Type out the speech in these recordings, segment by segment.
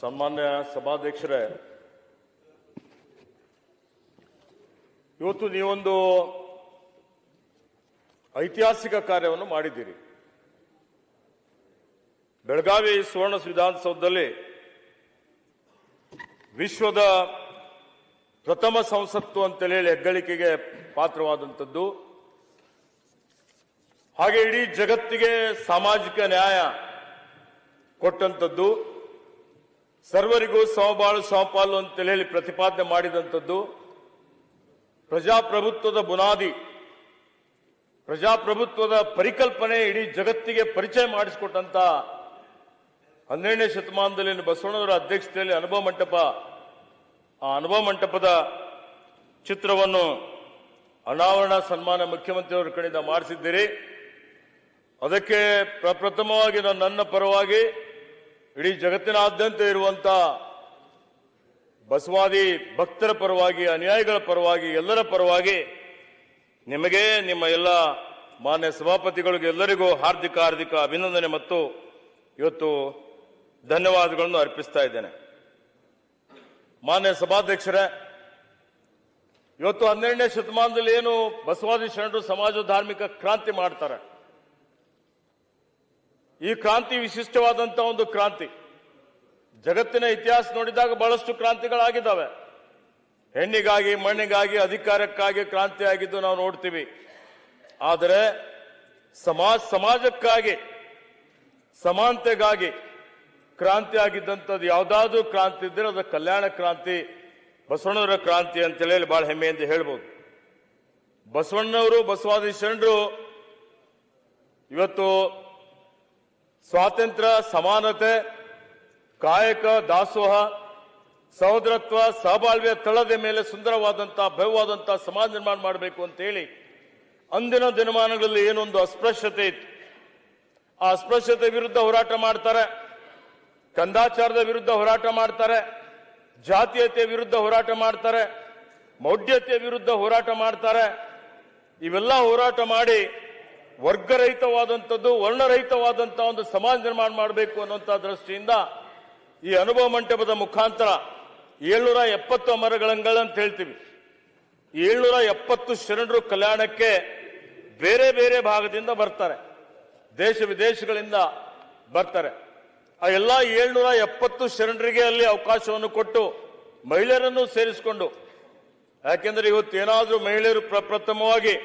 ಸನ್ಮಾನ್ಯ ಸಭಾಧ್ಯಕ್ಷರೇ, ಇವತ್ತು ನೀವೊಂದು ಐತಿಹಾಸಿಕ ಕಾರ್ಯವನ್ನು ಮಾಡಿದ್ದೀರಿ. ಬೆಳಗಾವಿ ಸುವರ್ಣ ವಿಧಾನಸೌಧದಲ್ಲಿ ವಿಶ್ವದ ಪ್ರಥಮ ಸಂಸತ್ತು ಅಂತೇಳಿ ಹೆಗ್ಗಳಿಕೆಗೆ ಪಾತ್ರವಾದಂಥದ್ದು, ಹಾಗೆ ಇಡೀ ಜಗತ್ತಿಗೆ ಸಾಮಾಜಿಕ ನ್ಯಾಯ ಕೊಟ್ಟಂಥದ್ದು, ಸರ್ವರಿಗೂ ಸಮಬಾಳು ಸಮಪಾಲು ಅಂತೇಳಿ ಪ್ರತಿಪಾದನೆ ಮಾಡಿದಂಥದ್ದು, ಪ್ರಜಾಪ್ರಭುತ್ವದ ಬುನಾದಿ, ಪ್ರಜಾಪ್ರಭುತ್ವದ ಪರಿಕಲ್ಪನೆ ಇಡೀ ಜಗತ್ತಿಗೆ ಪರಿಚಯ ಮಾಡಿಸಿಕೊಟ್ಟಂತ 12ನೇ ಶತಮಾನದಲ್ಲಿ ಬಸವಣ್ಣವರ ಅಧ್ಯಕ್ಷತೆಯಲ್ಲಿ ಅನುಭವ ಮಂಟಪ, ಆ ಅನುಭವ ಮಂಟಪದ ಚಿತ್ರವನ್ನು ಅನಾವರಣ ಸನ್ಮಾನ ಮುಖ್ಯಮಂತ್ರಿಯವರ ಕಡೆಯಿಂದ ಮಾಡಿಸಿದ್ದೀರಿ. ಅದಕ್ಕೆ ಪ್ರಪ್ರಥಮವಾಗಿ ನನ್ನ ಪರವಾಗಿ ಇಡೀ ಜಗತ್ತಿನಾದ್ಯಂತ ಇರುವಂತ ಬಸವಾದಿ ಭಕ್ತರ ಪರವಾಗಿ, ಅನುಯಾಯಿಗಳ ಪರವಾಗಿ, ಎಲ್ಲರ ಪರವಾಗಿ ನಿಮಗೆ, ನಿಮ್ಮ ಎಲ್ಲ ಮಾನ್ಯ ಸಭಾಪತಿಗಳಿಗೆ ಎಲ್ಲರಿಗೂ ಹಾರ್ದಿಕ ಅಭಿನಂದನೆ ಮತ್ತು ಇವತ್ತು ಧನ್ಯವಾದಗಳನ್ನು ಅರ್ಪಿಸ್ತಾ ಇದ್ದೇನೆ. ಮಾನ್ಯ ಸಭಾಧ್ಯಕ್ಷರೇ, ಇವತ್ತು 12ನೇ ಶತಮಾನದಲ್ಲಿ ಏನು ಬಸವಾದಿ ಶರಣರು ಸಮಾಜ ಧಾರ್ಮಿಕ ಕ್ರಾಂತಿ ಮಾಡ್ತಾರೆ, ಈ ಕ್ರಾಂತಿ ವಿಶಿಷ್ಟವಾದಂತಹ ಒಂದು ಕ್ರಾಂತಿ. ಜಗತ್ತಿನ ಇತಿಹಾಸ ನೋಡಿದಾಗ ಬಹಳಷ್ಟು ಕ್ರಾಂತಿಗಳಾಗಿದ್ದಾವೆ. ಹೆಣ್ಣಿಗಾಗಿ, ಮಣ್ಣಿಗಾಗಿ, ಅಧಿಕಾರಕ್ಕಾಗಿ ಕ್ರಾಂತಿ ಆಗಿದ್ದು ನಾವು ನೋಡ್ತೀವಿ. ಆದರೆ ಸಮಾಜಕ್ಕಾಗಿ, ಸಮಾನತೆಗಾಗಿ ಕ್ರಾಂತಿ ಆಗಿದ್ದಂಥದ್ದು ಯಾವುದಾದ್ರೂ ಕ್ರಾಂತಿ ಇದ್ದರೆ ಅದು ಕಲ್ಯಾಣ ಕ್ರಾಂತಿ, ಬಸವಣ್ಣವರ ಕ್ರಾಂತಿ ಅಂತೇಳಿ ಬಹಳ ಹೆಮ್ಮೆಯಿಂದ ಹೇಳ್ಬೋದು. ಬಸವಣ್ಣವರು, ಬಸವಾದಿ ಶರಣರು ಇವತ್ತು ಸ್ವಾತಂತ್ರ್ಯ, ಸಮಾನತೆ, ಕಾಯಕ, ದಾಸೋಹ, ಸಹೋದರತ್ವ, ಸಹಬಾಳ್ವೆಯ ತಳದ ಮೇಲೆ ಸುಂದರವಾದಂತಹ, ಭವ್ಯವಾದಂತಹ ಸಮಾಜ ನಿರ್ಮಾಣ ಮಾಡಬೇಕು ಅಂತ ಹೇಳಿ ಅಂದಿನ ದಿನಮಾನಗಳಲ್ಲಿ ಏನೊಂದು ಅಸ್ಪೃಶ್ಯತೆ ಇತ್ತು, ಆ ಅಸ್ಪೃಶ್ಯತೆ ವಿರುದ್ಧ ಹೋರಾಟ ಮಾಡ್ತಾರೆ, ಕಂದಾಚಾರದ ವಿರುದ್ಧ ಹೋರಾಟ ಮಾಡ್ತಾರೆ, ಜಾತೀಯತೆಯ ವಿರುದ್ಧ ಹೋರಾಟ ಮಾಡ್ತಾರೆ, ಮೌಢ್ಯತೆಯ ವಿರುದ್ಧ ಹೋರಾಟ ಮಾಡ್ತಾರೆ. ಇವೆಲ್ಲ ಹೋರಾಟ ಮಾಡಿ ವರ್ಗರಹಿತವಾದಂಥದ್ದು, ವರ್ಣರಹಿತವಾದಂತಹ ಒಂದು ಸಮಾಜ ನಿರ್ಮಾಣ ಮಾಡಬೇಕು ಅನ್ನುವಂಥ ದೃಷ್ಟಿಯಿಂದ ಈ ಅನುಭವ ಮಂಟಪದ ಮುಖಾಂತರ 770 ಮರಗಳಂಗಳಂತ ಹೇಳ್ತೀವಿ. 770 ಶರಣರು ಕಲ್ಯಾಣಕ್ಕೆ ಬೇರೆ ಬೇರೆ ಭಾಗದಿಂದ ಬರ್ತಾರೆ, ದೇಶ ವಿದೇಶಗಳಿಂದ ಬರ್ತಾರೆ. ಆ ಎಲ್ಲ 770 ಶರಣರಿಗೆ ಅಲ್ಲಿ ಅವಕಾಶವನ್ನು ಕೊಟ್ಟು ಮಹಿಳೆಯರನ್ನು ಸೇರಿಸಿಕೊಂಡು, ಯಾಕೆಂದ್ರೆ ಇವತ್ತು ಏನಾದ್ರೂ ಮಹಿಳೆಯರು ಪ್ರಪ್ರಥಮವಾಗಿ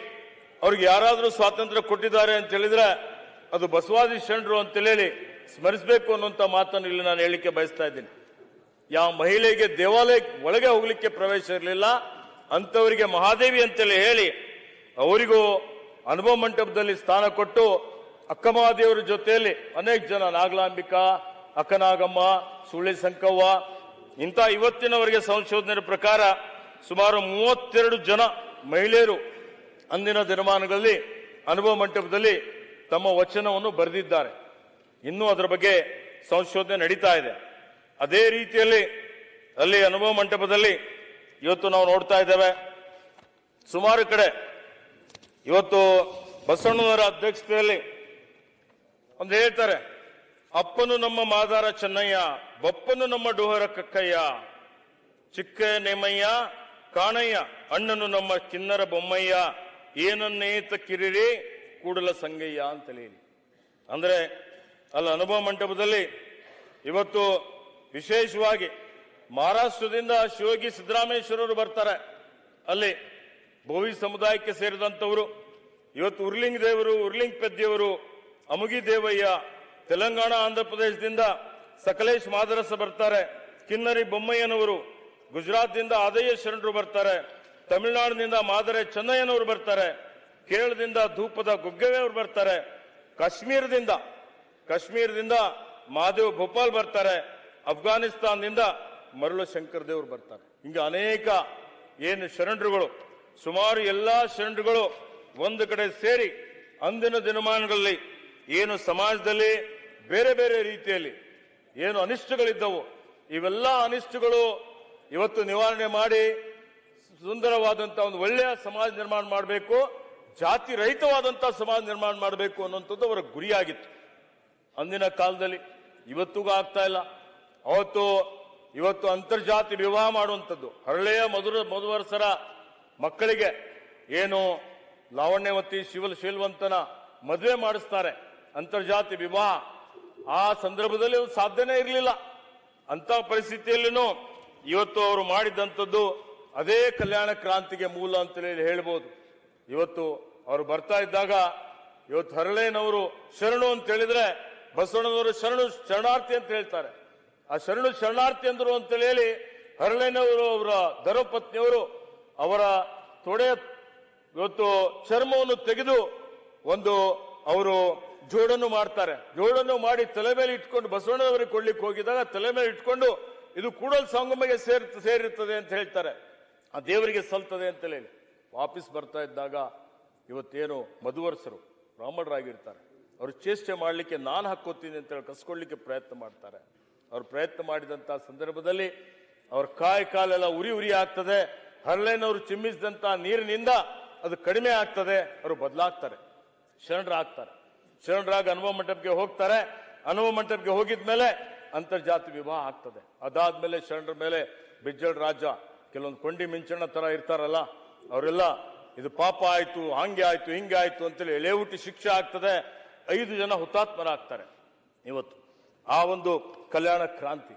ಅವ್ರಿಗೆ ಯಾರಾದ್ರೂ ಸ್ವಾತಂತ್ರ್ಯ ಕೊಟ್ಟಿದ್ದಾರೆ ಅಂತ ಹೇಳಿದ್ರೆ ಅದು ಬಸವಾದಿ ಶರಣರು ಅಂತೇಳಿ ಸ್ಮರಿಸಬೇಕು ಅನ್ನುವಂಥ ಮಾತನ್ನು ಇಲ್ಲಿ ನಾನು ಹೇಳಿಕೆ ಬಯಸ್ತಾ ಇದ್ದೀನಿ. ಯಾವ ಮಹಿಳೆಗೆ ದೇವಾಲಯ ಒಳಗೆ ಹೋಗ್ಲಿಕ್ಕೆ ಪ್ರವೇಶ ಇರಲಿಲ್ಲ, ಅಂತವರಿಗೆ ಮಹಾದೇವಿ ಅಂತೇಳಿ ಹೇಳಿ ಅವರಿಗೂ ಅನುಭವ ಮಂಟಪದಲ್ಲಿ ಸ್ಥಾನ ಕೊಟ್ಟು ಅಕ್ಕಮಹಾದೇವರ ಜೊತೆಯಲ್ಲಿ ಅನೇಕ ಜನ, ನಾಗಲಾಂಬಿಕಾ, ಅಕ್ಕನಾಗಮ್ಮ, ಸುಳ್ಳಿ ಸಂಕವ್ವ, ಇಂಥ ಇವತ್ತಿನವರೆಗೆ ಸಂಶೋಧನೆ ಪ್ರಕಾರ ಸುಮಾರು 32 ಜನ ಮಹಿಳೆಯರು ಅಂದಿನ ದಿನಮಾನಗಳಲ್ಲಿ ಅನುಭವ ಮಂಟಪದಲ್ಲಿ ತಮ್ಮ ವಚನವನ್ನು ಬರೆದಿದ್ದಾರೆ. ಇನ್ನೂ ಅದರ ಬಗ್ಗೆ ಸಂಶೋಧನೆ ನಡೀತಾ ಇದೆ. ಅದೇ ರೀತಿಯಲ್ಲಿ ಅಲ್ಲಿ ಅನುಭವ ಮಂಟಪದಲ್ಲಿ ಇವತ್ತು ನಾವು ನೋಡ್ತಾ ಇದ್ದೇವೆ, ಸುಮಾರು ಕಡೆ ಇವತ್ತು ಬಸವಣ್ಣವರ ಅಧ್ಯಕ್ಷತೆಯಲ್ಲಿ ಒಂದು ಹೇಳ್ತಾರೆ, ಅಪ್ಪನು ನಮ್ಮ ಮಾದಾರ ಚೆನ್ನಯ್ಯ, ಬಪ್ಪನು ನಮ್ಮ ಡೋಹರ ಕಕ್ಕಯ್ಯ, ಚಿಕ್ಕ ನೇಮಯ್ಯ ಕಾಣಯ್ಯ, ಅಣ್ಣನು ನಮ್ಮ ಕಿನ್ನರ ಬೊಮ್ಮಯ್ಯ, ಏನನ್ನೇತ ಕಿರಿರಿ ಕೂಡಲ ಸಂಗಯ್ಯ ಅಂತೇಳಿ. ಅಂದ್ರೆ ಅಲ್ಲಿ ಅನುಭವ ಮಂಟಪದಲ್ಲಿ ಇವತ್ತು ವಿಶೇಷವಾಗಿ ಮಹಾರಾಷ್ಟ್ರದಿಂದ ಶಿವಯೋಗಿ ಸಿದ್ದರಾಮೇಶ್ವರರು ಬರ್ತಾರೆ. ಅಲ್ಲಿ ಬೋವಿ ಸಮುದಾಯಕ್ಕೆ ಸೇರಿದಂಥವರು, ಇವತ್ತು ಉರ್ಲಿಂಗ್ ದೇವರು, ಉರ್ಲಿಂಗ್ ಪೆದ್ದಿಯವರು, ಅಮುಗಿ ದೇವಯ್ಯ, ತೆಲಂಗಾಣ ಆಂಧ್ರ ಪ್ರದೇಶದಿಂದ ಸಕಲೇಶ್ ಮಾದರಸ ಬರ್ತಾರೆ, ಕಿನ್ನರಿ ಬೊಮ್ಮಯ್ಯನವರು, ಗುಜರಾತ್ದಿಂದ ಆದಯ್ಯ ಶರಣರು ಬರ್ತಾರೆ, ತಮಿಳುನಾಡಿನಿಂದ ಮಾದರೆ ಚೆನ್ನಯ್ಯನವರು ಬರ್ತಾರೆ, ಕೇರಳದಿಂದ ಧೂಪದ ಗುಗ್ಗವೆಯವರು ಬರ್ತಾರೆ, ಕಾಶ್ಮೀರದಿಂದ ಮಹಾದೇವ್ ಭೋಪಾಲ್ ಬರ್ತಾರೆ, ಅಫ್ಘಾನಿಸ್ತಾನದಿಂದ ಮರಳು ಶಂಕರ್ ದೇವರು ಬರ್ತಾರೆ. ಹಿಂಗ ಅನೇಕ ಏನು ಶರಣರುಗಳು, ಸುಮಾರು ಎಲ್ಲಾ ಶರಣರುಗಳು ಒಂದು ಕಡೆ ಸೇರಿ ಅಂದಿನ ದಿನಮಾನಗಳಲ್ಲಿ ಏನು ಸಮಾಜದಲ್ಲಿ ಬೇರೆ ಬೇರೆ ರೀತಿಯಲ್ಲಿ ಏನು ಅನಿಷ್ಟಗಳಿದ್ದವು, ಇವೆಲ್ಲ ಅನಿಷ್ಟಗಳು ಇವತ್ತು ನಿವಾರಣೆ ಮಾಡಿ ಸುಂದರವಾದಂತಹ ಒಂದು ಒಳ್ಳೆಯ ಸಮಾಜ ನಿರ್ಮಾಣ ಮಾಡಬೇಕು, ಜಾತಿ ರಹಿತವಾದಂತಹ ಸಮಾಜ ನಿರ್ಮಾಣ ಮಾಡಬೇಕು ಅನ್ನುವಂಥದ್ದು ಅವರ ಗುರಿಯಾಗಿತ್ತು ಅಂದಿನ ಕಾಲದಲ್ಲಿ. ಇವತ್ತಿಗೂ ಆಗ್ತಾ ಇಲ್ಲ. ಇವತ್ತು ಅಂತರ್ಜಾತಿ ವಿವಾಹ ಮಾಡುವಂಥದ್ದು, ಹರಳೆಯ ಮಧುವರ್ಸರ ಮಕ್ಕಳಿಗೆ ಏನು ಲಾವಣ್ಯವತಿ ಶೀಲವಂತನ ಮದುವೆ ಮಾಡಿಸ್ತಾರೆ, ಅಂತರ್ಜಾತಿ ವಿವಾಹ. ಆ ಸಂದರ್ಭದಲ್ಲಿ ಅದು ಸಾಧ್ಯನೇ ಇರಲಿಲ್ಲ. ಅಂತ ಪರಿಸ್ಥಿತಿಯಲ್ಲಿನೂ ಇವತ್ತು ಅವರು ಮಾಡಿದಂಥದ್ದು ಅದೇ ಕಲ್ಯಾಣ ಕ್ರಾಂತಿಗೆ ಮೂಲ ಅಂತೇಳಿ ಹೇಳ್ಬೋದು. ಇವತ್ತು ಅವರು ಬರ್ತಾ ಇದ್ದಾಗ ಇವತ್ತು ಹರಳೇನವರು ಶರಣು ಅಂತ ಹೇಳಿದ್ರೆ ಬಸವಣ್ಣನವರು ಶರಣಾರ್ಥಿ ಅಂತ ಹೇಳ್ತಾರೆ. ಆ ಶರಣಾರ್ಥಿ ಅಂದರು ಅಂತೇಳಿ ಹೇಳಿ ಹರಳೇನವರು ಅವರ ಧರ್ಮಪತ್ನಿಯವರು ಅವರ ತೊಡೆ ಇವತ್ತು ಚರ್ಮವನ್ನು ತೆಗೆದು ಅವರು ಜೋಡನ್ನು ಮಾಡ್ತಾರೆ. ಜೋಡನ್ನು ಮಾಡಿ ತಲೆ ಮೇಲೆ ಇಟ್ಕೊಂಡು ಬಸವಣ್ಣನವರಿಗೆ ಕೊಡ್ಲಿಕ್ಕೆ ಹೋಗಿದಾಗ ತಲೆ ಮೇಲೆ ಇಟ್ಕೊಂಡು ಇದು ಕೂಡಲ್ ಸಂಗಮಗೆ ಸೇರಿರ್ತದೆ ಅಂತ ಹೇಳ್ತಾರೆ, ಆ ದೇವರಿಗೆ ಸಲ್ತದೆ ಅಂತ ಹೇಳಿ ವಾಪಸ್ ಬರ್ತಾ ಇದ್ದಾಗ ಇವತ್ತೇನು ಮಧುವರ್ಸರು ಬ್ರಾಹ್ಮಣರಾಗಿರ್ತಾರೆ, ಅವರು ಚೇಷ್ಟೆ ಮಾಡಲಿಕ್ಕೆ ನಾನು ಹಾಕೋತೀನಿ ಅಂತ ಹೇಳಿ ಕಸ್ಕೊಳ್ಳಿಕ್ಕೆ ಪ್ರಯತ್ನ ಮಾಡ್ತಾರೆ. ಅವ್ರು ಪ್ರಯತ್ನ ಮಾಡಿದಂತ ಸಂದರ್ಭದಲ್ಲಿ ಅವ್ರ ಕಾಲೆಲ್ಲ ಉರಿ ಆಗ್ತದೆ. ಹರಳೇನವರು ಚಿಮ್ಮಿಸಿದಂತ ನೀರಿನಿಂದ ಅದು ಕಡಿಮೆ ಆಗ್ತದೆ, ಅವರು ಬದಲಾಗ್ತಾರೆ, ಶರಣರಾಗ್ತಾರೆ. ಶರಣರಾಗ ಅನುಭವ ಮಂಟಪಕ್ಕೆ ಹೋಗ್ತಾರೆ. ಅನುಭವ ಮಂಟಪಕ್ಕೆ ಹೋಗಿದ್ಮೇಲೆ ಅಂತರ್ಜಾತಿ ವಿವಾಹ ಆಗ್ತದೆ. ಅದಾದ್ಮೇಲೆ ಶರಣರ ಮೇಲೆ ಬಿಜ್ಜಳ ರಾಜ ಕೆಲವೊಂದು ಕೊಂಡಿ ಮಿಂಚಣ್ಣ ತರ ಇರ್ತಾರಲ್ಲ, ಅವರೆಲ್ಲ ಇದು ಪಾಪ ಆಯ್ತು, ಹಂಗೆ ಆಯ್ತು, ಹಿಂಗೆ ಆಯ್ತು ಅಂತೇಳಿ ಎಳೆಹುಟ್ಟಿ ಶಿಕ್ಷೆ ಆಗ್ತದೆ. 5 ಜನ ಹುತಾತ್ಮರಾಗ್ತಾರೆ. ಇವತ್ತು ಆ ಒಂದು ಕಲ್ಯಾಣ ಕ್ರಾಂತಿ.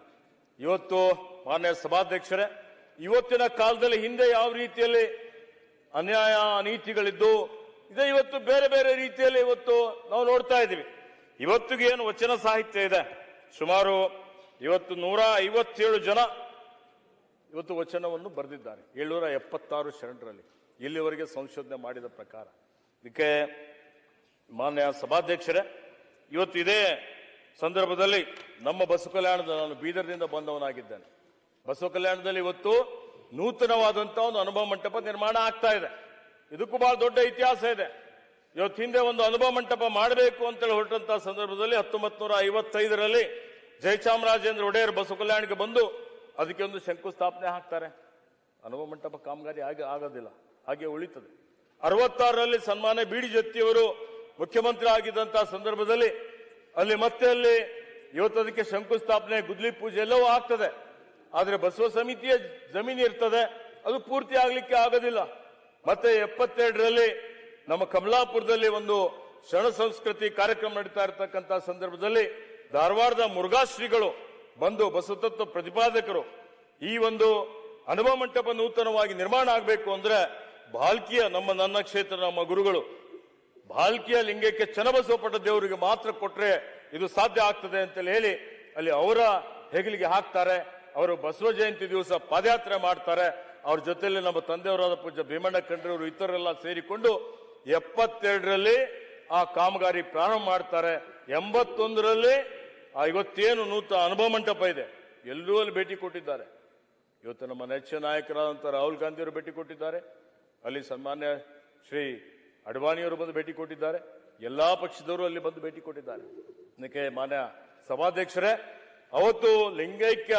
ಇವತ್ತು ಮಾನ್ಯ ಸಭಾಧ್ಯಕ್ಷರೇ, ಇವತ್ತಿನ ಕಾಲದಲ್ಲಿ ಹಿಂದೆ ಯಾವ ರೀತಿಯಲ್ಲಿ ಅನ್ಯಾಯ ಅನೀತಿಗಳಿದ್ದು ಇದೆ, ಇವತ್ತು ಬೇರೆ ಬೇರೆ ರೀತಿಯಲ್ಲಿ ಇವತ್ತು ನಾವು ನೋಡ್ತಾ ಇದ್ದೀವಿ. ಇವತ್ತಿಗೆ ಏನು ವಚನ ಸಾಹಿತ್ಯ ಇದೆ, ಸುಮಾರು ಇವತ್ತು 157 ಜನ ಇವತ್ತು ವಚನವನ್ನು ಬರೆದಿದ್ದಾರೆ 776 ಶರಣರಲ್ಲಿ, ಇಲ್ಲಿವರೆಗೆ ಸಂಶೋಧನೆ ಮಾಡಿದ ಪ್ರಕಾರ. ಇದಕ್ಕೆ ಮಾನ್ಯ ಸಭಾಧ್ಯಕ್ಷರೇ, ಇವತ್ತು ಇದೇ ಸಂದರ್ಭದಲ್ಲಿ ನಮ್ಮ ಬಸವ ಕಲ್ಯಾಣದ, ನಾನು ಬೀದರ್ನಿಂದ ಬಂದವನಾಗಿದ್ದೇನೆ, ಬಸವ ಕಲ್ಯಾಣದಲ್ಲಿ ಇವತ್ತು ನೂತನವಾದಂತಹ ಒಂದು ಅನುಭವ ಮಂಟಪ ನಿರ್ಮಾಣ ಆಗ್ತಾ ಇದೆ. ಇದಕ್ಕೂ ಬಹಳ ದೊಡ್ಡ ಇತಿಹಾಸ ಇದೆ. ಇವತ್ತು ಹಿಂದೆ ಒಂದು ಅನುಭವ ಮಂಟಪ ಮಾಡಬೇಕು ಅಂತೇಳಿ ಹೊರಟಂತಹ ಸಂದರ್ಭದಲ್ಲಿ 1955ರಲ್ಲಿ ಜಯಚಾಮರಾಜೇಂದ್ರ ಒಡೆಯರ್ ಬಸವ ಕಲ್ಯಾಣಕ್ಕೆ ಬಂದು ಅದಕ್ಕೆ ಒಂದು ಶಂಕುಸ್ಥಾಪನೆ ಹಾಕ್ತಾರೆ. ಅನುಭವ ಮಂಟಪ ಕಾಮಗಾರಿ ಆಗೋದಿಲ್ಲ, ಹಾಗೆ ಉಳಿತದೆ. 66ರಲ್ಲಿ ಸನ್ಮಾನ್ಯ ಬಿ.ಡಿ. ಜತ್ತಿಯವರು ಮುಖ್ಯಮಂತ್ರಿ ಆಗಿದ್ದಂತಹ ಸಂದರ್ಭದಲ್ಲಿ ಅಲ್ಲಿ ಇವತ್ತು ಅದಕ್ಕೆ ಶಂಕುಸ್ಥಾಪನೆ, ಗುದ್ಲಿ ಪೂಜೆ ಎಲ್ಲವೂ ಆಗ್ತದೆ. ಆದ್ರೆ ಬಸವ ಸಮಿತಿಯ ಜಮೀನು ಇರ್ತದೆ, ಅದು ಪೂರ್ತಿ ಆಗ್ಲಿಕ್ಕೆ ಆಗೋದಿಲ್ಲ. ಮತ್ತೆ 72ರಲ್ಲಿ ನಮ್ಮ ಕಮಲಾಪುರದಲ್ಲಿ ಒಂದು ಶರಣ ಸಂಸ್ಕೃತಿ ಕಾರ್ಯಕ್ರಮ ನಡೀತಾ ಇರತಕ್ಕಂತ ಸಂದರ್ಭದಲ್ಲಿ ಧಾರವಾಡದ ಮುರುಘಾಶ್ರೀಗಳು ಬಂದು ಬಸವತತ್ವ ಪ್ರತಿಪಾದಕರು ಈ ಒಂದು ಅನುಭವ ಮಂಟಪ ನೂತನವಾಗಿ ನಿರ್ಮಾಣ ಆಗಬೇಕು ಅಂದ್ರೆ ಭಾಲ್ಕಿಯ ನನ್ನ ಕ್ಷೇತ್ರ, ನಮ್ಮ ಗುರುಗಳು ಭಾಲ್ಕಿಯ ಲಿಂಗಕ್ಕೆ ಚನ್ನಬಸವಪಟ್ಟ ದೇವರಿಗೆ ಮಾತ್ರ ಕೊಟ್ರೆ ಇದು ಸಾಧ್ಯ ಆಗ್ತದೆ ಅಂತೇಳಿ ಹೇಳಿ ಅಲ್ಲಿ ಅವರ ಹೆಗಲಿಗೆ ಹಾಕ್ತಾರೆ. ಅವರು ಬಸವ ಜಯಂತಿ ದಿವಸ ಪಾದಯಾತ್ರೆ ಮಾಡ್ತಾರೆ. ಅವ್ರ ಜೊತೆಯಲ್ಲಿ ನಮ್ಮ ತಂದೆಯವರಾದ ಪೂಜ್ಯ ಭೀಮಣ್ಣ ಖಂಡ್ರೆಯವರು ಇತರರೆಲ್ಲ ಸೇರಿಕೊಂಡು 72ರಲ್ಲಿ ಆ ಕಾಮಗಾರಿ ಪ್ರಾರಂಭ ಮಾಡ್ತಾರೆ. 81ರಲ್ಲಿ ಇವತ್ತೇನು ನೂತನ ಅನುಭವ ಮಂಟಪ ಇದೆ ಎಲ್ಲರೂ ಅಲ್ಲಿ ಭೇಟಿ ಕೊಟ್ಟಿದ್ದಾರೆ. ಇವತ್ತು ನಮ್ಮ ನೆಚ್ಚಿನ ನಾಯಕರಾದಂಥ ರಾಹುಲ್ ಗಾಂಧಿಯವರು ಭೇಟಿ ಕೊಟ್ಟಿದ್ದಾರೆ, ಅಲ್ಲಿ ಸನ್ಮಾನ್ಯ ಶ್ರೀ ಅಡ್ವಾಣಿಯವರು ಬಂದು ಭೇಟಿ ಕೊಟ್ಟಿದ್ದಾರೆ, ಎಲ್ಲಾ ಪಕ್ಷದವರು ಅಲ್ಲಿ ಬಂದು ಭೇಟಿ ಕೊಟ್ಟಿದ್ದಾರೆ. ಇದಕ್ಕೆ ಮಾನ್ಯ ಸಭಾಧ್ಯಕ್ಷರೇ, ಅವತ್ತು ಲಿಂಗೈಕ್ಯ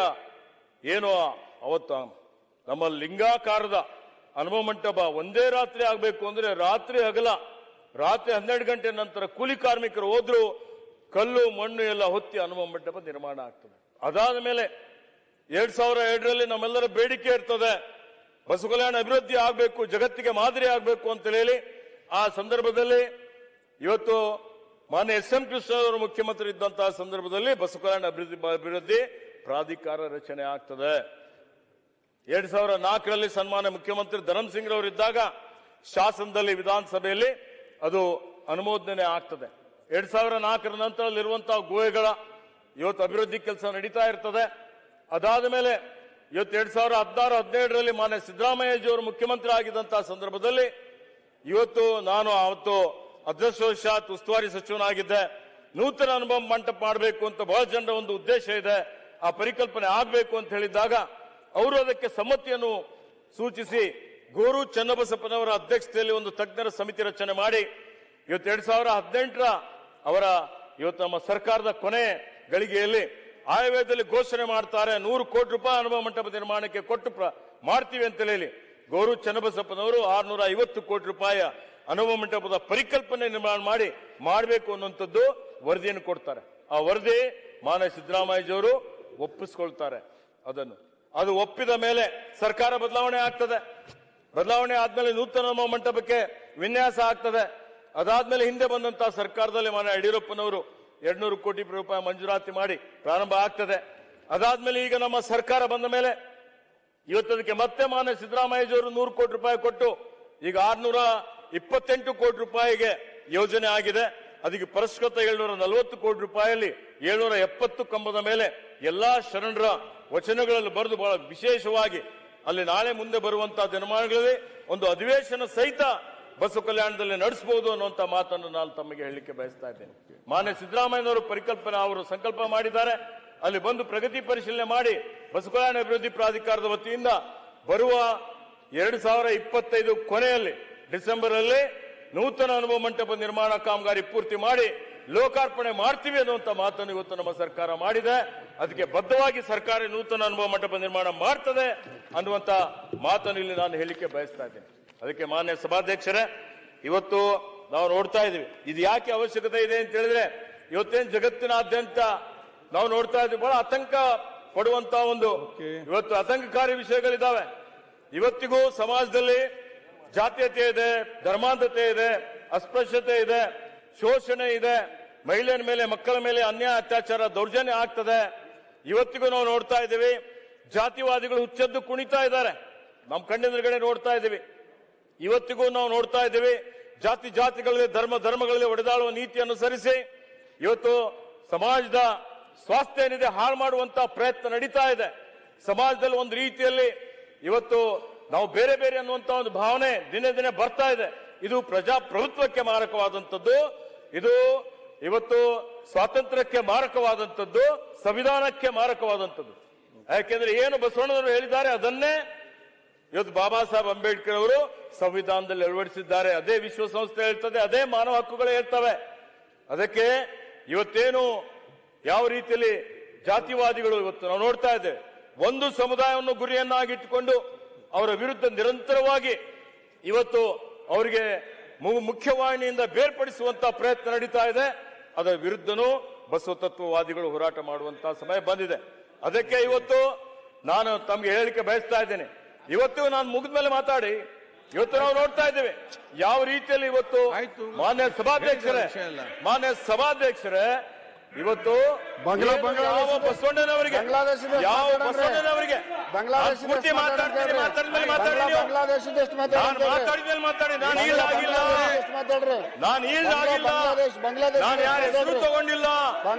ಏನು ಅವತ್ತು ನಮ್ಮ ಲಿಂಗಾಕಾರದ ಅನುಭವ ಮಂಟಪ ಒಂದೇ ರಾತ್ರಿ ಆಗಬೇಕು ಅಂದ್ರೆ ರಾತ್ರಿ 12 ಗಂಟೆ ನಂತರ ಕೂಲಿ ಕಾರ್ಮಿಕರು ಹೋದ್ರು ಕಲ್ಲು ಮಣ್ಣು ಎಲ್ಲ ಹೊತ್ತಿ ಅನುಭವ ಮಂಟಪ ನಿರ್ಮಾಣ ಆಗ್ತದೆ. ಅದಾದ ಮೇಲೆ 2002ರಲ್ಲಿ ನಮ್ಮೆಲ್ಲರ ಬೇಡಿಕೆ ಇರ್ತದೆ, ಬಸವ ಕಲ್ಯಾಣ ಅಭಿವೃದ್ಧಿ ಆಗಬೇಕು, ಜಗತ್ತಿಗೆ ಮಾದರಿ ಆಗಬೇಕು ಅಂತ ಹೇಳಿ ಆ ಸಂದರ್ಭದಲ್ಲಿ ಇವತ್ತು ಮಾನ್ಯ ಎಸ್ ಎಂ ಕೃಷ್ಣ ಅವರು ಮುಖ್ಯಮಂತ್ರಿ ಇದ್ದಂತಹ ಸಂದರ್ಭದಲ್ಲಿ ಬಸವ ಕಲ್ಯಾಣ ಅಭಿವೃದ್ಧಿ ಪ್ರಾಧಿಕಾರ ರಚನೆ ಆಗ್ತದೆ. 2004ರಲ್ಲಿ ಸನ್ಮಾನ್ಯ ಮುಖ್ಯಮಂತ್ರಿ ಧರ್ಮಸಿಂಗ್ ರವರಿದ್ದಾಗ ಶಾಸನದಲ್ಲಿ ವಿಧಾನಸಭೆಯಲ್ಲಿ ಅದು ಅನುಮೋದನೆ ಆಗ್ತದೆ. 2004ರ ನಂತರದಲ್ಲಿರುವಂತಹ ಗುಹೆಗಳ ಇವತ್ತು ಅಭಿವೃದ್ಧಿ ಕೆಲಸ ನಡೀತಾ ಇರ್ತದೆ. ಅದಾದ ಮೇಲೆ ಇವತ್ತು 2016-17ರಲ್ಲಿ ಮಾನ್ಯ ಸಿದ್ದರಾಮಯ್ಯಜಿಯವರು ಮುಖ್ಯಮಂತ್ರಿ ಆಗಿದ್ದಂತಹ ಸಂದರ್ಭದಲ್ಲಿ ಇವತ್ತು ನಾನು ಅವತ್ತು ಅದೃಷ್ಟವಶಾತ್ ಉಸ್ತುವಾರಿ ಸಚಿವನಾಗಿದ್ದೆ. ನೂತನ ಅನುಭವ ಮಂಟಪ ಮಾಡಬೇಕು ಅಂತ ಬಹಳ ಜನರ ಒಂದು ಉದ್ದೇಶ ಇದೆ, ಆ ಪರಿಕಲ್ಪನೆ ಆಗಬೇಕು ಅಂತ ಹೇಳಿದಾಗ ಅವರು ಅದಕ್ಕೆ ಸಮ್ಮತಿಯನ್ನು ಸೂಚಿಸಿ ಗೋರು ಚನ್ನಬಸಪ್ಪನವರ ಅಧ್ಯಕ್ಷತೆಯಲ್ಲಿ ಒಂದು ತಜ್ಞರ ಸಮಿತಿ ರಚನೆ ಮಾಡಿ ಇವತ್ತು 2018ರ ಅವರ ಇವತ್ತು ನಮ್ಮ ಸರ್ಕಾರದ ಕೊನೆ ಗಳಿಗೆಯಲ್ಲಿ ಆಯವ್ಯಯದಲ್ಲಿ ಘೋಷಣೆ ಮಾಡ್ತಾರೆ 100 ಕೋಟಿ ರೂಪಾಯಿ ಅನುಭವ ಮಂಟಪ ನಿರ್ಮಾಣಕ್ಕೆ ಕೊಟ್ಟು ಮಾಡ್ತೀವಿ ಅಂತ ಹೇಳಿ ಗೋರು ಚನ್ನಬಸಪ್ಪನವರು 650 ಕೋಟಿ ರೂಪಾಯಿ ಅನುಭವ ಮಂಟಪದ ಪರಿಕಲ್ಪನೆ ನಿರ್ಮಾಣ ಮಾಡಬೇಕು ಅನ್ನುವಂಥದ್ದು ವರದಿಯನ್ನು ಕೊಡ್ತಾರೆ. ಆ ವರದಿ ಮಾನ್ಯ ಸಿದ್ದರಾಮಯ್ಯಜಿಯವರು ಒಪ್ಪಿಸ್ಕೊಳ್ತಾರೆ. ಅದು ಒಪ್ಪಿದ ಮೇಲೆ ಸರ್ಕಾರ ಬದಲಾವಣೆ ಆಗ್ತದೆ. ಬದಲಾವಣೆ ಆದ್ಮೇಲೆ ನೂತನ ಮಂಟಪಕ್ಕೆ ವಿನ್ಯಾಸ ಆಗ್ತದೆ. ಅದಾದ್ಮೇಲೆ ಹಿಂದೆ ಬಂದಂತಹ ಸರ್ಕಾರದಲ್ಲಿ ಮಾನ್ಯ ಯಡಿಯೂರಪ್ಪನವರು 200 ಕೋಟಿ ರೂಪಾಯಿ ಮಂಜೂರಾತಿ ಮಾಡಿ ಪ್ರಾರಂಭ ಆಗ್ತದೆ. ಅದಾದ್ಮೇಲೆ ಈಗ ನಮ್ಮ ಸರ್ಕಾರ ಬಂದ ಮೇಲೆ ಇವತ್ತದಕ್ಕೆ ಮತ್ತೆ ಮಾನ್ಯ ಸಿದ್ದರಾಮಯ್ಯಜಿಯವರು 100 ಕೋಟಿ ರೂಪಾಯಿ ಕೊಟ್ಟು ಈಗ 628 ಕೋಟಿ ರೂಪಾಯಿಗೆ ಯೋಜನೆ ಆಗಿದೆ. ಅದಕ್ಕೆ ಪರಿಷ್ಕೃತ 740 ಕೋಟಿ ರೂಪಾಯಿಯಲ್ಲಿ 770 ಕಂಬದ ಮೇಲೆ ಎಲ್ಲಾ ಶರಣರ ವಚನಗಳಲ್ಲಿ ಬರೆದು ಬಹಳ ವಿಶೇಷವಾಗಿ ಅಲ್ಲಿ ನಾಳೆ ಮುಂದೆ ಬರುವಂತಹ ದಿನಮಾನಗಳಲ್ಲಿ ಒಂದು ಅಧಿವೇಶನ ಸಹಿತ ಬಸವ ಕಲ್ಯಾಣದಲ್ಲಿ ನಡೆಸಬಹುದು ಅನ್ನುವಂತ ಮಾತನ್ನು ನಾನು ತಮಗೆ ಹೇಳಲಿಕ್ಕೆ ಬಯಸ್ತಾ ಇದ್ದೇನೆ. ಮಾನ್ಯ ಸಿದ್ದರಾಮಯ್ಯನವರು ಅವರು ಸಂಕಲ್ಪ ಮಾಡಿದ್ದಾರೆ. ಅಲ್ಲಿ ಬಂದು ಪ್ರಗತಿ ಪರಿಶೀಲನೆ ಮಾಡಿ ಬಸವ ಕಲ್ಯಾಣ ಅಭಿವೃದ್ಧಿ ಪ್ರಾಧಿಕಾರದ ವತಿಯಿಂದ ಬರುವ 2025 ಕೊನೆಯಲ್ಲಿ ಡಿಸೆಂಬರ್ ಅಲ್ಲಿ ನೂತನ ಅನುಭವ ಮಂಟಪ ನಿರ್ಮಾಣ ಕಾಮಗಾರಿ ಪೂರ್ತಿ ಮಾಡಿ ಲೋಕಾರ್ಪಣೆ ಮಾಡ್ತೀವಿ ಅನ್ನುವಂತ ಮಾತನ್ನು ಇವತ್ತು ನಮ್ಮ ಸರ್ಕಾರ ಮಾಡಿದೆ. ಅದಕ್ಕೆ ಬದ್ಧವಾಗಿ ಸರ್ಕಾರ ನೂತನ ಅನುಭವ ಮಂಟಪ ನಿರ್ಮಾಣ ಮಾಡ್ತದೆ ಅನ್ನುವಂತ ಮಾತನ್ನು ಇಲ್ಲಿ ನಾನು ಹೇಳಿಕೆ ಬಯಸ್ತಾ ಇದ್ದೇನೆ. ಅದಕ್ಕೆ ಮಾನ್ಯ ಸಭಾಧ್ಯಕ್ಷರೇ, ಇವತ್ತು ನಾವು ನೋಡ್ತಾ ಇದೀವಿ ಇದು ಯಾಕೆ ಅವಶ್ಯಕತೆ ಇದೆ ಅಂತ ಹೇಳಿದ್ರೆ, ಇವತ್ತೇನು ಜಗತ್ತಿನಾದ್ಯಂತ ನಾವು ನೋಡ್ತಾ ಇದ್ದೀವಿ ಬಹಳ ಆತಂಕ ಪಡುವಂತ ಇವತ್ತು ಆತಂಕಕಾರಿ ವಿಷಯಗಳಿದ್ದಾವೆ. ಇವತ್ತಿಗೂ ಸಮಾಜದಲ್ಲಿ ಜಾತೀಯತೆ ಇದೆ, ಧರ್ಮಾಂಧತೆ ಇದೆ, ಅಸ್ಪೃಶ್ಯತೆ ಇದೆ, ಶೋಷಣೆ ಇದೆ, ಮಹಿಳೆಯರ ಮೇಲೆ ಮಕ್ಕಳ ಮೇಲೆ ಅನ್ಯಾಯ ಅತ್ಯಾಚಾರ ದೌರ್ಜನ್ಯ ಆಗ್ತದೆ. ಇವತ್ತಿಗೂ ನಾವು ನೋಡ್ತಾ ಇದ್ದೀವಿ ಜಾತಿವಾದಿಗಳು ಹುಚ್ಚೆದ್ದು ಕುಣಿತಾ ಇದ್ದಾರೆ. ನಮ್ಮ ಕಣ್ಣೆದುರುಗಡೆ ನೋಡ್ತಾ ಇದ್ದೀವಿ. ಇವತ್ತಿಗೂ ನಾವು ನೋಡ್ತಾ ಇದ್ದೀವಿ ಜಾತಿಗಳಲ್ಲಿ ಧರ್ಮಗಳಲ್ಲಿ ಒಡೆದಾಳುವ ನೀತಿ ಅನುಸರಿಸಿ ಇವತ್ತು ಸಮಾಜದ ಸ್ವಾಸ್ಥ್ಯ ಏನಿದೆ ಹಾಳು ಮಾಡುವಂತ ಪ್ರಯತ್ನ ನಡೀತಾ ಇದೆ. ಸಮಾಜದಲ್ಲಿ ಒಂದು ರೀತಿಯಲ್ಲಿ ಇವತ್ತು ನಾವು ಬೇರೆ ಬೇರೆ ಅನ್ನುವಂತ ಒಂದು ಭಾವನೆ ದಿನೇ ದಿನೇ ಬರ್ತಾ ಇದೆ. ಇದು ಪ್ರಜಾಪ್ರಭುತ್ವಕ್ಕೆ ಮಾರಕವಾದಂಥದ್ದು, ಇದು ಇವತ್ತು ಸ್ವಾತಂತ್ರ್ಯಕ್ಕೆ ಮಾರಕವಾದಂಥದ್ದು, ಸಂವಿಧಾನಕ್ಕೆ ಮಾರಕವಾದಂಥದ್ದು. ಯಾಕೆಂದ್ರೆ ಏನು ಬಸವಣ್ಣನವರು ಹೇಳಿದ್ದಾರೆ ಅದನ್ನೇ ಇವತ್ತು ಬಾಬಾ ಸಾಹೇಬ್ ಅಂಬೇಡ್ಕರ್ ಅವರು ಸಂವಿಧಾನದಲ್ಲಿ ಅಳವಡಿಸಿದ್ದಾರೆ. ಅದೇ ವಿಶ್ವಸಂಸ್ಥೆ ಹೇಳ್ತದೆ, ಅದೇ ಮಾನವ ಹಕ್ಕುಗಳು ಹೇಳ್ತವೆ. ಅದಕ್ಕೆ ಇವತ್ತೇನು ಯಾವ ರೀತಿಯಲ್ಲಿ ಜಾತಿವಾದಿಗಳು ಇವತ್ತು ನಾವು ನೋಡ್ತಾ ಇದ್ದೇವೆ, ಒಂದು ಸಮುದಾಯವನ್ನು ಗುರಿಯನ್ನಾಗಿಟ್ಟುಕೊಂಡು ಅವರ ವಿರುದ್ಧ ನಿರಂತರವಾಗಿ ಇವತ್ತು ಅವರಿಗೆ ಮುಖ್ಯವಾಹಿನಿಯಿಂದ ಬೇರ್ಪಡಿಸುವಂತಹ ಪ್ರಯತ್ನ ನಡೀತಾ ಇದೆ. ಅದರ ವಿರುದ್ಧನೂ ಬಸವ ತತ್ವವಾದಿಗಳು ಹೋರಾಟ ಮಾಡುವಂತಹ ಸಮಯ ಬಂದಿದೆ. ಅದಕ್ಕೆ ಇವತ್ತು ನಾನು ತಮಗೆ ಹೇಳಿಕೆ ಬಯಸ್ತಾ ಇದ್ದೇನೆ. ಇವತ್ತು ನಾನು ಮುಗಿದ ಮೇಲೆ ಮಾತಾಡಿ. ಇವತ್ತು ನಾವು ನೋಡ್ತಾ ಇದ್ದೇವೆ ಯಾವ ರೀತಿಯಲ್ಲಿ ಇವತ್ತು ಮಾನ್ಯ ಸಭಾಧ್ಯಕ್ಷರೇ ಇವತ್ತು ಯಾವ ಬಸವಣ್ಣನವರಿಗೆ ಪೂರ್ತಿ ಮಾತಾಡಿದ ಮಾತಾಡಿ ನಾನು ಈಲ್ಡ್ ಆಗಿಲ್ಲ, ನಾನು ಯಾರ ಹೆಸರು ತಗೊಂಡಿಲ್ಲ,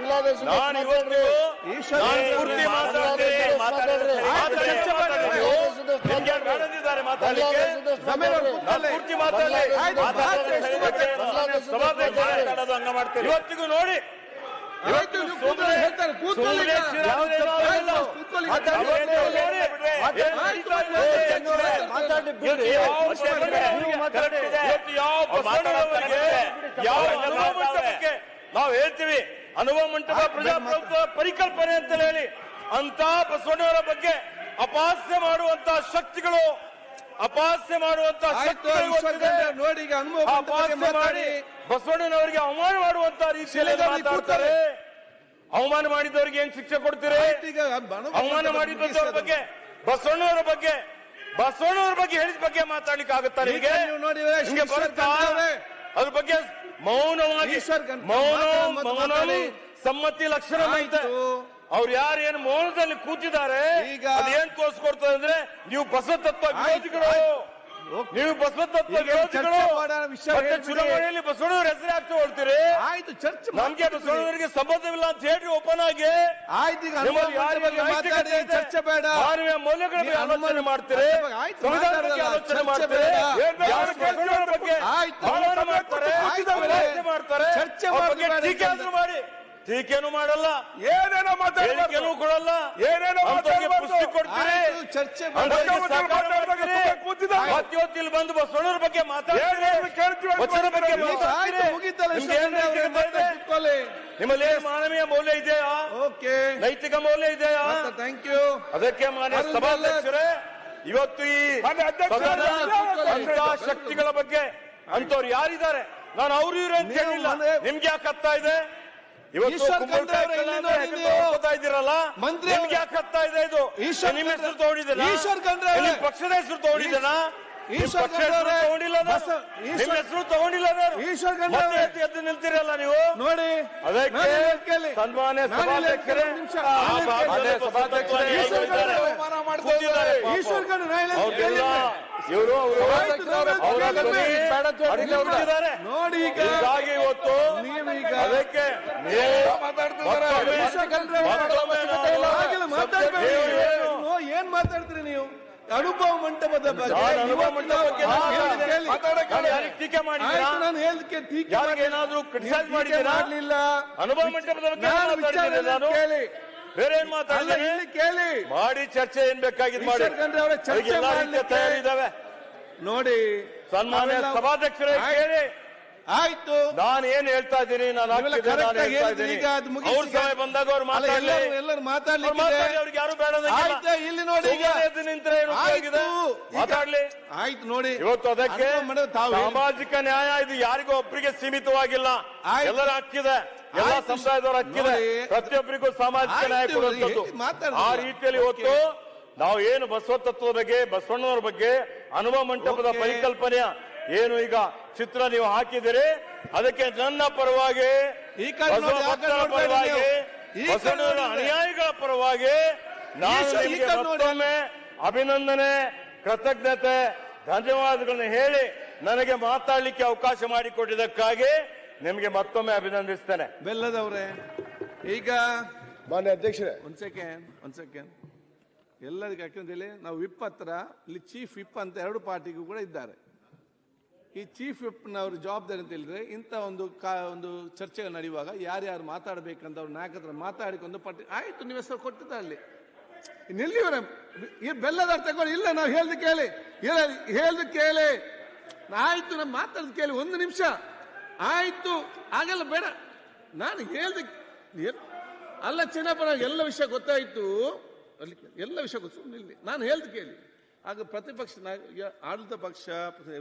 ನಾನು ಇವತ್ತು ಪೂರ್ತಿ ಮಾತಾಡಿದ್ದಾರೆ ಮಾತಾಡಲಿಕ್ಕೆ ಪೂರ್ತಿ ಮಾತಾಡಲಿ. ಇವತ್ತಿಗೂ ನೋಡಿ ನಾವು ಹೇಳ್ತೀವಿ ಅನುಭವ ಮಂಟಪ ಪ್ರಜಾಪ್ರಭುತ್ವ ಪರಿಕಲ್ಪನೆ ಅಂತ ಹೇಳಿ ಅಂತ ಬಸವಣ್ಣವರ ಬಗ್ಗೆ ಅಪಹಾಸ್ಯ ಮಾಡುವಂತಹ ಶಕ್ತಿಗಳು ನೋಡಿ ಮಾಡಿ ಬಸವಣ್ಣನವರಿಗೆ ಅವಮಾನ ಮಾಡುವಂತ ರೀತಿಯಲ್ಲಿ ಮಾತಾಡ್ತಾರೆ. ಅವಮಾನ ಮಾಡಿದವರಿಗೆ ಏನ್ ಶಿಕ್ಷೆ ಕೊಡ್ತೀರಿ? ಅವಮಾನ ಮಾಡಿದವರ ಬಗ್ಗೆ ಬಸವಣ್ಣವರ ಬಗ್ಗೆ ಹೇಳಿದ ಬಗ್ಗೆ ಮಾತಾಡ್ಲಿಕ್ಕೆ ಆಗುತ್ತಾ ನಿಮಗೆ? ಅದ್ರ ಬಗ್ಗೆ ಮೌನವಾಗಿ ಮೌನ ಸಮ್ಮತಿ ಲಕ್ಷಣ ಅವ್ರು ಯಾರೇನು ಮೌನದಲ್ಲಿ ಕೂತಿದ್ದಾರೆ ಅದೇನ್ ತೋರಿಸ್ಕೊಡ್ತದೆ ಅಂದ್ರೆ ನೀವು ಬಸವತತ್ವ ವಿರೋಧಿಗಳು, ನೀವು ಬಸವತತ್ವ ವಿರೋಧಿಗಳು. ಚುನಾವಣೆಯಲ್ಲಿ ಬಸವಣ್ಣವ್ರ ಹೆಸರು ಹಾಕಿ ಹೊಡ್ತೀರಿ. ಆಯ್ತು, ಚರ್ಚೆ ನಮ್ಗೆ ಬಸವಣ್ಣವರಿಗೆ ಸಂಬಂಧವಿಲ್ಲ ಅಂತ ಹೇಳಿ ಓಪನ್ ಆಗಿ ಚರ್ಚೆ ಬೇಡ, ಮೌಲ್ಯಗಳ ಬಗ್ಗೆ ಆಲೋಚನೆ ಮಾಡ್ತೀರಿ, ಸಂವಿಧಾನದ ಬಗ್ಗೆ ಆಲೋಚನೆ ಮಾಡ್ತೀರಿ, ಬಗ್ಗೆ ಮಾಡ್ತಾರೆ, ಚರ್ಚೆ ಮಾಡಿ ಟೀಕೆನು ಮಾಡಲ್ಲ, ಏನೇನೋ ಹೇಳಿಕೆನೂ ಕೊಡಲ್ಲ, ಏನೇನೋ ಪುಸ್ತಕ ಕೊಡ್ತೀರಿ, ಚರ್ಚೆ ಇಲ್ಲಿ ಬಂದು ಬಸವಣ್ಣವ್ರ ಬಗ್ಗೆ ಮಾತಾಡ್ತೀರಿ, ವಚನ ಬಗ್ಗೆ ನಿಮ್ಮಲ್ಲಿ ಮಾನವೀಯ ಮೌಲ್ಯ ಇದೆಯಾ? ಓಕೆ, ನೈತಿಕ ಮೌಲ್ಯ ಇದೆಯಾ? Thank you. ಅದಕ್ಕೆ ಮಾನ್ಯ ಸಭಾಧ್ಯಕ್ಷರೇ ಇವತ್ತು ಈ ಶಕ್ತಿಗಳ ಬಗ್ಗೆ ಅಂತವ್ರು ಯಾರಿದ್ದಾರೆ ನಾನು ಅವ್ರು ಇವ್ರು ಅಂತ ಹೇಳಿಲ್ಲ. ನಿಮ್ಗೆ ಯಾಕೆ ಆಗ್ತಾ ಇದೆ? ಇವತ್ತು ಈಶ್ವರ್ ಕುಂಬಳಕಾಯಿ ಖಂಡ್ರೆ ಕಳ್ಳ ಎಲ್ಲಿ ಅಂದ್ರೆ ನೋಡಿದ್ರಿ ಹೆಗಲು ತಗೊಳ್ತಾ ಇದ್ದೀರಲ್ಲ, ಮಂತ್ರಿ ನಿಮ್ಗೆ ಯಾಕೆ ಆಗ್ತಾ ಇದೆ ಇದು? ಈಶ್ವರ್ ನಿಮ್ಮ ಹೆಸರು ಖಂಡ್ರೆ- ತಗೊಂಡಿದ್ದೀರಾ? ಈಶ್ವರ್ ಖಂಡ್ರೆ ನಿಮ್ಮ ಪಕ್ಷದ ಹೆಸರು ತಗೊಂಡಿದ್ದೀರಾ? ನಿಮ್ಮ ಈಶ್ವರ್ ಪಕ್ಷದ ಖಂಡ್ರೆ ಹೆಸರು ತಗೊಂಡಿಲ್ಲ ನಾನು. ನಿಮ್ಮ ಹೆಸರು ತಗೊಂಡಿಲ್ಲ ನಾನು. ಈಶ್ವರ್ ಖಂಡ್ರೆ ಮತ್ತೆ ಎದ್ದು ನಿಲ್ತೀರಲ್ಲ ನೀವು. ನೋಡಿ ಅದಕ್ಕೆ ನಾನು ಇಲ್ಲಿ ಕೇಳಿ. ಸನ್ಮಾನ್ಯ ನಾನು ಇಲ್ಲಿ ಸಭಾಧ್ಯಕ್ಷರೇ, ಒಂದು ನಿಮಿಷ. ಆ ನಾನು ಇಲ್ಲಿ ಭಾಗದಲ್ಲಿ ಕೇಳಿ. ಸಭಾಧ್ಯಕ್ಷರೇ ಈಶ್ವರ್ ಖಂಡ್ರೆ ಅವಮಾನ ಮಾಡ್ತಾ ಇದ್ದಾರೆ ಪಾಪ. ಈಶ್ವರ್ ಖಂಡ್ರೆ ನಾನು ಇಲ್ಲಿ ಅವ್ರಿಗೆಲ್ಲ ಕೇಳಿದ್ದೆ. ಇವರು ಆಯ್ತು, ನಾನು ಅವರ ಕೇಳಿದ್ದೆ. ಅಡಿಗಿದ್ದಾರೆ. ನೋಡಿ ಈಗ ಹೀಗಾಗಿ ಇವತ್ತು ನೀವೀಗ ಅದಕ್ಕೆ ನೀವು ಮತ್ತೊಮ್ಮೆ- ಈಶ್ವರ್ ಖಂಡ್ರೆ ಮತ್ತೊಮ್ಮೆ ನಾವು ಹಾಗೆಲ್ಲ ಮಾತಾಡ್ಬೇಡಿ. ನೀವು ನೀವು ಏನ್ ಮಾತಾಡ್ತೀರಿ ನೀವು? ಅನುಭವ ಮಂಟಪದ ಬಗ್ಗೆ ನಾನು ಅನುಭವ ಇವತ್ತು ಮಂಟಪದ ಬಗ್ಗೆ ನಾನು ನಾನು ಹೇಳಿದ್ದು ಕೇಳಿ. ನಾನು ಯಾರಿಗೆ ಟೀಕೆ ಮಾಡಿದ್ದೀರಾ? ಆಯ್ತು, ನಾನು ಹೇಳಿದ್ದಕ್ಕೆ ಟೀಕೆ ಯಾರಿಗೆ ಏನಾದ್ರೂ ಕ್ರಿಟಿಸೈಸ್ ಟೀಕೆ ಮಾಡಿದ್ದೀರಾ? ಮಾಡ್ಲಿಲ್ಲ. ಅನುಭವ ಮಂಟಪದ ಬಗ್ಗೆ ನಾನು ಮಾತಾಡಿದ್ದೀನಿ ವಿಚಾರ ನಾನು. ಕೇಳಿ. ಬೇರೆ ಏನ್ ಅಲ್ಲ, ಮಾತಾಡಿದ್ದೀನಿ? ಇಲ್ಲಿ ಕೇಳಿ. ಮಾಡಿ ಚರ್ಚೆ ಏನ್ ಬೇಕಾಗಿದ್ದು ಮಾಡಿ. ಈಶ್ವರ್ ಖಂಡ್ರೆ ಅವರೇ ಚರ್ಚೆ ಅದಕ್ಕೆಲ್ಲ ರೀತಿಯ ಮಾಡ್ಲಿಕ್ಕೆ ತಯಾರಿದ್ದಾವೆ. ನೋಡಿ ಸನ್ಮಾನ್ಯ ನಾವೆಲ್ಲ- ಸಭಾಧ್ಯಕ್ಷರೇ ಕೇಳಿ, ಆಯ್ತು, ನಾನು ಏನ್ ಹೇಳ್ತಾ ಇದ್ದೀನಿ, ನಾನು ನೀವೆಲ್ಲ ಹಾಕ್ತಿದ್ದೆ, ನಾನು correct ಆಗಿ ಹೇಳ್ತಾ ಹೇಳಿದ್ರಿ. ಇದ್ದೀನಿ. ಈಗ ಅದು ಮುಗಿಸಿ ಅವ್ರ ಸಮಯ ಬಂದಾಗ ಅವ್ರು ಅಲ್ಲ, ಮಾತಾಡಲಿ. ಎಲ್ಲರೂ ಅವ್ರು ಮಾತಾಡ್ಲಿಕ್ಕೆ ಮಾತಾಡಿ, ಅವ್ರಿಗೆ ಯಾರು ಬೇಡ ಆಯ್ತು, ಇಲ್ಲಿ ನೋಡಿ ಈಗ ಎದ್ದು ನಿಂತ್ರೆ ಏನು ಉಪಯೋಗ ಆಯ್ತು, ಇದೆ? ಈಗ- ಮಾತಾಡ್ಲಿ. ಆಯ್ತು ನೋಡಿ ಇವತ್ತು ಅದಕ್ಕೆ ಅನುಭವ ಮಂಟಪ ತಾವು ಹೇಳಿ. ಸಾಮಾಜಿಕ ನ್ಯಾಯ ಇದು ಯಾರಿಗೂ ಒಬ್ಬರಿಗೆ ಸೀಮಿತವಾಗಿಲ್ಲ, ಆಯ್ತು. ಎಲ್ಲರ ಹಕ್ಕಿದೆ, ಎಲ್ಲ ಆಯ್ತು. ಸಮುದಾಯದವರ ಹಕ್ಕಿದೆ. ನೋಡಿ. ಪ್ರತಿಯೊಬ್ಬರಿಗೂ ಸಾಮಾಜಿಕ ನ್ಯಾಯ ಆಯ್ತು, ಕೊಡುವಂಥದ್ದು. ಮಾತಾಡ್ತಿಲ್ಲ. ಆ ರೀತಿಯಲ್ಲಿ ಇವತ್ತು ನಾವು ಏನು ಬಸವ ತತ್ವದ ಬಗ್ಗೆ, ಬಸವಣ್ಣನವರ ಬಗ್ಗೆ ಅನುಭವ ಮಂಟಪದ ಓಕೆ. ಪರಿಕಲ್ಪನೆಯ ಏನು ಈಗ ಚಿತ್ರ ನೀವು ಹಾಕಿದಿರಿ, ಅದಕ್ಕೆ ನನ್ನ ಪರವಾಗಿ, ಈ ಕಡೆ ಬಸವ ನೋಡಿ, ಆ ಕಡೆ ಭಕ್ತರ ನೋಡ್ಬೇಡಿ ಪರವಾಗಿ, ನೀವು. ಈ ಕಡೆ ಬಸವಣ್ಣನವರ ನೋಡಿ. ಅನುಯಾಯಿಗಳ ಪರವಾಗಿ ನಾನು ಈ ನಿಮಗೆ ಕಡೆ ನೋಡಿ. ಮತ್ತೊಮ್ಮೆ ಅಭಿನಂದನೆ, ಕೃತಜ್ಞತೆ, ಧನ್ಯವಾದಗಳನ್ನು ಹೇಳಿ ನನಗೆ ಮಾತಾಡಲಿಕ್ಕೆ ಅವಕಾಶ ಮಾಡಿಕೊಟ್ಟಿದ್ದಕ್ಕಾಗಿ ನಿಮಗೆ ಮತ್ತೊಮ್ಮೆ ಅಭಿನಂದಿಸ್ತೇನೆ. ಬೆಲ್ಲದವ್ರೆ, ಈಗ ಮಾನ್ಯ ಅಧ್ಯಕ್ಷರೇ, ಒಂದ್ ಸೆಕೆಂಡ್ ಎಲ್ಲರಿಗೂ ಯಾಕಂದ್ರೆ ನಾವು ವಿಪ್ ಹತ್ರ ಇಲ್ಲಿ ಚೀಫ್ ವಿಪ್ ಅಂತ ಎರಡು ಪಾರ್ಟಿಗೂ ಕೂಡ ಇದ್ದಾರೆ. ಈ ಚೀಫ್ ವಿಪ್ನವ್ರ ಜವಾಬ್ದಾರಿ ಅಂತ ಹೇಳಿದ್ರೆ ಇಂಥ ಒಂದು ಚರ್ಚೆಗಳು ನಡೆಯುವಾಗ ಯಾರ್ಯಾರು ಮಾತಾಡಬೇಕಂತ ಅವ್ರ ನಾಯಕತ್ರ ಮಾತಾಡಿಕೊಂಡು ಪಟ್ಟಿ ಆಯ್ತು, ನೀವು ಹೆಸರು ಕೊಟ್ಟಿದ್ದ ಅಲ್ಲಿ ನಿಲ್ಲಿವರ ಈ ಬೆಲ್ಲದ ತಗೊಳ್ಳಿ. ಇಲ್ಲ, ನಾವು ಹೇಳ್ದು ಕೇಳಿ, ಇಲ್ಲ ಹೇಳ್ದು ಕೇಳಿ, ಆಯ್ತು, ನಾವು ಮಾತಾಡ್ದು ಕೇಳಿ, ಒಂದು ನಿಮಿಷ ಆಯ್ತು, ಆಗಲ್ಲ ಬೇಡ, ನಾನು ಹೇಳ್ದು ಅಲ್ಲ ಚಿನ್ನಪ್ಪನ ಎಲ್ಲ ವಿಷಯ ಗೊತ್ತಾಯ್ತು, ಅಲ್ಲಿ ಎಲ್ಲ ವಿಷಯ ಗೊತ್ತು, ಇಲ್ಲಿ ನಾನು ಹೇಳ್ದು ಕೇಳಿ. ಆಗ ಪ್ರತಿಪಕ್ಷ ಆಡಳಿತ ಪಕ್ಷ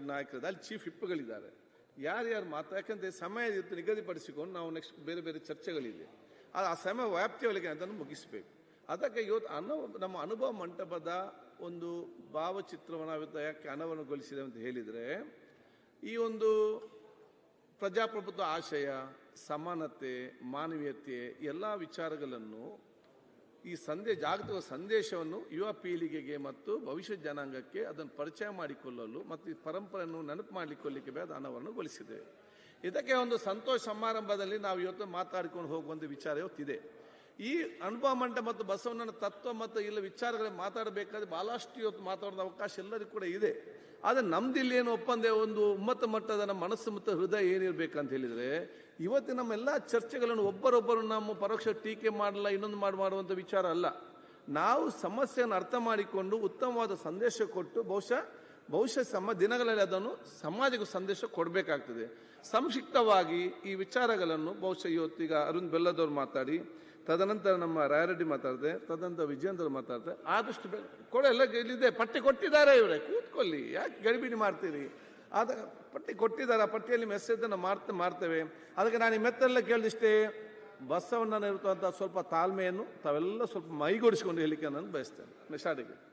ನಾಯಕರದ ಅಲ್ಲಿ ಚೀಫ್ ವಿಪ್ಗಳಿದ್ದಾರೆ, ಯಾರ್ಯಾರು ಯಾಕಂದ್ರೆ ಸಮಯ ನಿಗದಿಪಡಿಸಿಕೊಂಡು ನಾವು ನೆಕ್ಸ್ಟ್ ಬೇರೆ ಬೇರೆ ಚರ್ಚೆಗಳಿದೆ, ಆ ಸಮಯ ವ್ಯಾಪ್ತಿಯೊಳಗೆ ಅದನ್ನು ಮುಗಿಸಬೇಕು. ಅದಕ್ಕೆ ಇವತ್ತು ನಮ್ಮ ಅನುಭವ ಮಂಟಪದ ಒಂದು ಭಾವಚಿತ್ರವನ್ನು ಇವತ್ತು ಯಾಕೆ ಅನಾವರಣಗೊಳಿಸಿದೆ ಅಂತ ಹೇಳಿದರೆ, ಈ ಒಂದು ಪ್ರಜಾಪ್ರಭುತ್ವ ಆಶಯ, ಸಮಾನತೆ, ಮಾನವೀಯತೆ ಎಲ್ಲ ವಿಚಾರಗಳನ್ನು ಈ ಜಾಗತಿಕ ಸಂದೇಶವನ್ನು ಯುವ ಪೀಳಿಗೆಗೆ ಮತ್ತು ಭವಿಷ್ಯ ಜನಾಂಗಕ್ಕೆ ಅದನ್ನು ಪರಿಚಯ ಮಾಡಿಕೊಳ್ಳಲು ಮತ್ತು ಈ ಪರಂಪರೆಯನ್ನು ನೆನಪು ಮಾಡಿಕೊಳ್ಳಲಿಕ್ಕೆ ಬೇಡ ಅನಾವರಣಗೊಳಿಸಿದೆ. ಇದಕ್ಕೆ ಒಂದು ಸಂತೋಷ ಸಮಾರಂಭದಲ್ಲಿ ನಾವು ಇವತ್ತು ಮಾತಾಡಿಕೊಂಡು ಹೋಗುವಂಥ ವಿಚಾರ ಇವತ್ತಿದೆ. ಈ ಅನುಭವ ಮಂಟಪ ಮತ್ತು ಬಸವಣ್ಣನ ತತ್ವ ಮತ್ತು ಇಲ್ಲ ವಿಚಾರಗಳನ್ನು ಮಾತಾಡಬೇಕಾದ್ರೆ ಬಹಳಷ್ಟು ಇವತ್ತು ಮಾತಾಡೋದ ಅವಕಾಶ ಎಲ್ಲರಿಗೂ ಕೂಡ ಇದೆ. ಆದರೆ ನಮ್ದಿಲ್ಲಿ ಏನು ಒಪ್ಪಂದೆ ಒಂದು ಉನ್ನತ ಮಟ್ಟದ ನಮ್ಮ ಮನಸ್ಸು ಮತ್ತು ಹೃದಯ ಏನಿರ್ಬೇಕಂತ ಹೇಳಿದರೆ, ಇವತ್ತು ನಮ್ಮೆಲ್ಲ ಚರ್ಚೆಗಳನ್ನು ಒಬ್ಬರೊಬ್ಬರು ನಮ್ಮ ಪರೋಕ್ಷ ಟೀಕೆ ಮಾಡಲ್ಲ, ಇನ್ನೊಂದು ಮಾಡುವಂಥ ವಿಚಾರ ಅಲ್ಲ. ನಾವು ಸಮಸ್ಯೆಯನ್ನು ಅರ್ಥ ಮಾಡಿಕೊಂಡು ಉತ್ತಮವಾದ ಸಂದೇಶ ಕೊಟ್ಟು ಬಹುಶಃ ದಿನಗಳಲ್ಲಿ ಅದನ್ನು ಸಮಾಜಕ್ಕೆ ಸಂದೇಶ ಕೊಡಬೇಕಾಗ್ತದೆ. ಸಂಕ್ಷಿಪ್ತವಾಗಿ ಈ ವಿಚಾರಗಳನ್ನು ಬಹುಶಃ ಇವತ್ತೀಗ ಅರುಣ್ ಬೆಲ್ಲದವ್ರು ಮಾತಾಡಿ, ತದನಂತರ ನಮ್ಮ ರಾಯರೆಡ್ಡಿ ಮಾತಾಡಿದೆ, ತದನಂತರ ವಿಜೇಂದ್ರ ಮಾತಾಡಿದೆ. ಆದಷ್ಟು ಎಲ್ಲ ಇಲ್ಲಿದೆ, ಪಟ್ಟಿ ಕೊಟ್ಟಿದ್ದಾರೆ, ಇವರೇ ಕೂತ್ಕೊಳ್ಳಿ, ಯಾಕೆ ಗಡಿಬಿಡಿ ಮಾಡ್ತೀರಿ? ಪಟ್ಟಿ ಕೊಟ್ಟಿದ್ದಾರೆ, ಆ ಪಟ್ಟಿಯಲ್ಲಿ ಮೆಸೇಜನ್ನು ಮಾಡ್ತೇವೆ. ಅದಕ್ಕೆ ನಾನು ಈ ಮೆತ್ತೆಲ್ಲ ಕೇಳಿದಿಷ್ಟೇ, ಬಸವಣ್ಣನ ಇರುವಂಥ ಸ್ವಲ್ಪ ತಾಳ್ಮೆಯನ್ನು ತಾವೆಲ್ಲ ಸ್ವಲ್ಪ ಮೈಗೂಡಿಸಿಕೊಂಡು ಹೇಳಿಕೆ ನಾನು ಬಯಸ್ತೇನೆ. ಮೆಸಾಡಿಗೆ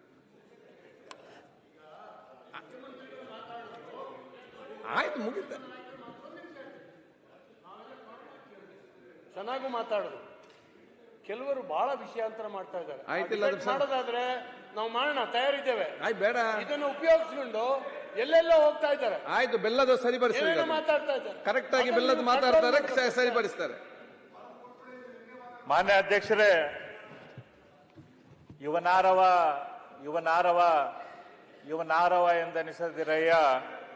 ಆಯ್ತು, ಮುಗಿತ ಚೆನ್ನಾಗೂ ಮಾತಾಡೋದು. ಕೆಲವರು ಬಹಳ ವಿಷಯಾಂತರ ಮಾಡ್ತಾ ಇದ್ದಾರೆ. ಆಯ್ತಿಲ್ಲ, ಮಾಡೋದಾದ್ರೆ ನಾವು ಮಾಡೋಣ, ತಯಾರಿದ್ದೇವೆ. ಆಯ್ತು, ಬೇಡ, ಇದನ್ನು ಉಪಯೋಗಿಸ್ಕೊಂಡು ಎಲ್ಲೆಲ್ಲೋ ಹೋಗ್ತಾ ಇದ್ದಾರೆ. ಆಯ್ತು, ಬೆಲ್ಲದ ಸರಿಪಡಿಸ್ತಾರೆ, ಮಾತಾಡ್ತಾ ಇದ್ದಾರೆ, ಕರೆಕ್ಟ್ ಆಗಿ ಬೆಲ್ಲದ ಮಾತಾಡ್ತಾರೆ, ಸರಿಪಡಿಸ್ತಾರೆ. ಮಾನ್ಯ ಅಧ್ಯಕ್ಷರೇ, ಯುವನಾರವ ಎಂದೆನಿಸದಿರಯ್ಯ